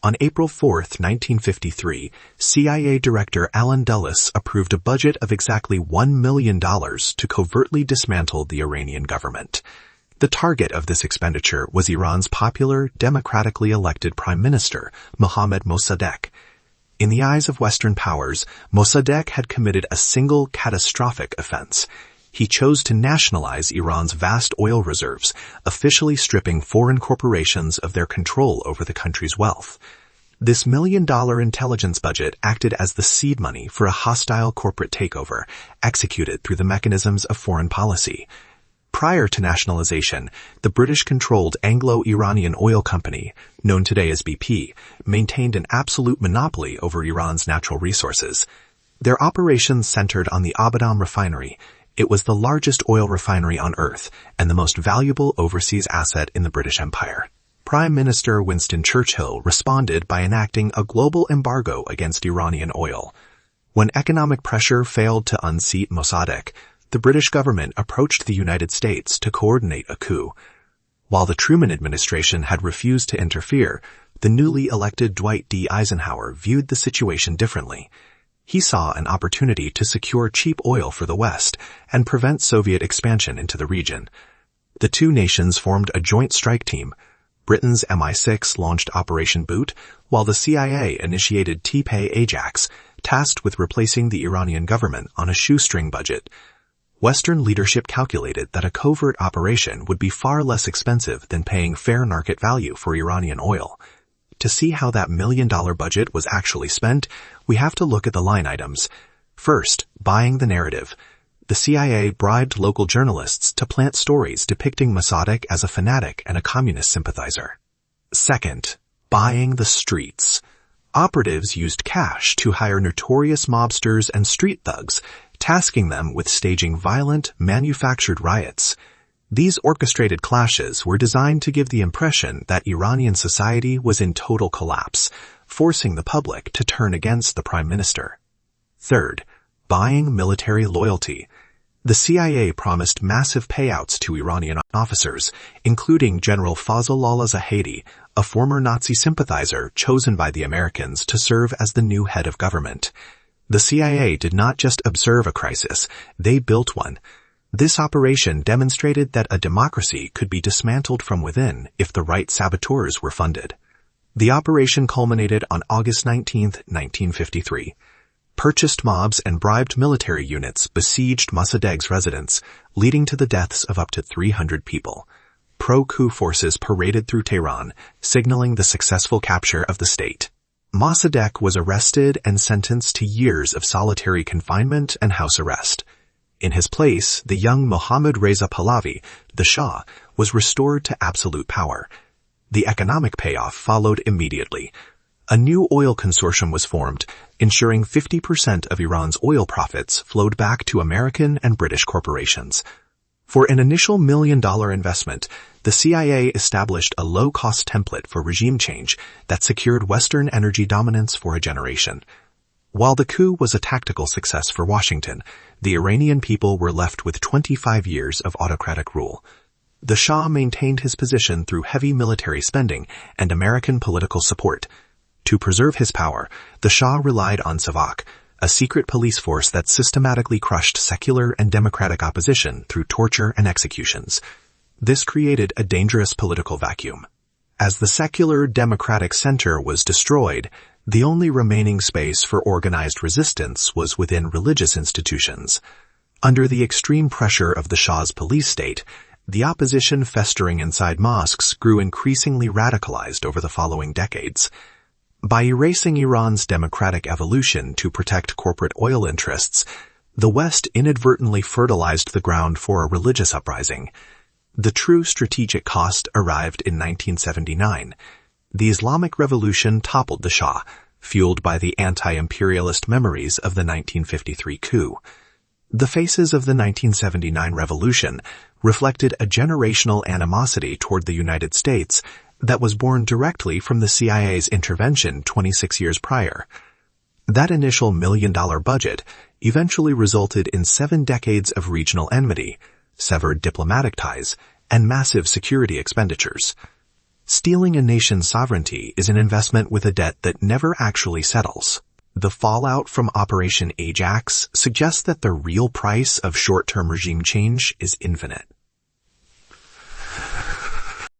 On April 4, 1953, CIA Director Allen Dulles approved a budget of exactly $1 million to covertly dismantle the Iranian government. The target of this expenditure was Iran's popular, democratically elected Prime Minister, Mohammad Mosaddegh. In the eyes of Western powers, Mosaddegh had committed a single catastrophic offense. He chose to nationalize Iran's vast oil reserves, officially stripping foreign corporations of their control over the country's wealth. This $1 million intelligence budget acted as the seed money for a hostile corporate takeover, executed through the mechanisms of foreign policy. Prior to nationalization, the British-controlled Anglo-Iranian oil company, known today as BP, maintained an absolute monopoly over Iran's natural resources. Their operations centered on the Abadan refinery. It was the largest oil refinery on Earth and the most valuable overseas asset in the British Empire. Prime Minister Winston Churchill responded by enacting a global embargo against Iranian oil. When economic pressure failed to unseat Mosaddegh, the British government approached the United States to coordinate a coup. While the Truman administration had refused to interfere, the newly elected Dwight D. Eisenhower viewed the situation differently. He saw an opportunity to secure cheap oil for the West and prevent Soviet expansion into the region. The two nations formed a joint strike team. Britain's MI6 launched Operation Boot, while the CIA initiated T-Pay Ajax, tasked with replacing the Iranian government on a shoestring budget. Western leadership calculated that a covert operation would be far less expensive than paying fair market value for Iranian oil. To see how that $1 million budget was actually spent, we have to look at the line items. First, buying the narrative. The CIA bribed local journalists to plant stories depicting Mosaddegh as a fanatic and a communist sympathizer. Second, buying the streets. Operatives used cash to hire notorious mobsters and street thugs, tasking them with staging violent, manufactured riots. These orchestrated clashes were designed to give the impression that Iranian society was in total collapse, forcing the public to turn against the prime minister. Third, buying military loyalty. The CIA promised massive payouts to Iranian officers, including General Fazlollah Zahedi, a former Nazi sympathizer chosen by the Americans to serve as the new head of government. The CIA did not just observe a crisis, they built one. This operation demonstrated that a democracy could be dismantled from within if the right saboteurs were funded. The operation culminated on August 19, 1953. Purchased mobs and bribed military units besieged Mossadegh's residence, leading to the deaths of up to 300 people. Pro-coup forces paraded through Tehran, signaling the successful capture of the state. Mosaddegh was arrested and sentenced to years of solitary confinement and house arrest. In his place, the young Mohammad Reza Pahlavi, the Shah, was restored to absolute power. The economic payoff followed immediately. A new oil consortium was formed, ensuring 50% of Iran's oil profits flowed back to American and British corporations. For an initial $1 million investment, the CIA established a low-cost template for regime change that secured Western energy dominance for a generation. While the coup was a tactical success for Washington, the Iranian people were left with 25 years of autocratic rule. The Shah maintained his position through heavy military spending and American political support. To preserve his power, the Shah relied on SAVAK, a secret police force that systematically crushed secular and democratic opposition through torture and executions. This created a dangerous political vacuum. As the secular democratic center was destroyed, the only remaining space for organized resistance was within religious institutions. Under the extreme pressure of the Shah's police state, the opposition festering inside mosques grew increasingly radicalized over the following decades. By erasing Iran's democratic evolution to protect corporate oil interests, the West inadvertently fertilized the ground for a religious uprising. The true strategic cost arrived in 1979. The Islamic Revolution toppled the Shah, fueled by the anti-imperialist memories of the 1953 coup. The faces of the 1979 revolution reflected a generational animosity toward the United States that was born directly from the CIA's intervention 26 years prior. That initial $1 million budget eventually resulted in 7 decades of regional enmity, severed diplomatic ties, and massive security expenditures. Stealing a nation's sovereignty is an investment with a debt that never actually settles. The fallout from Operation Ajax suggests that the real price of short-term regime change is infinite.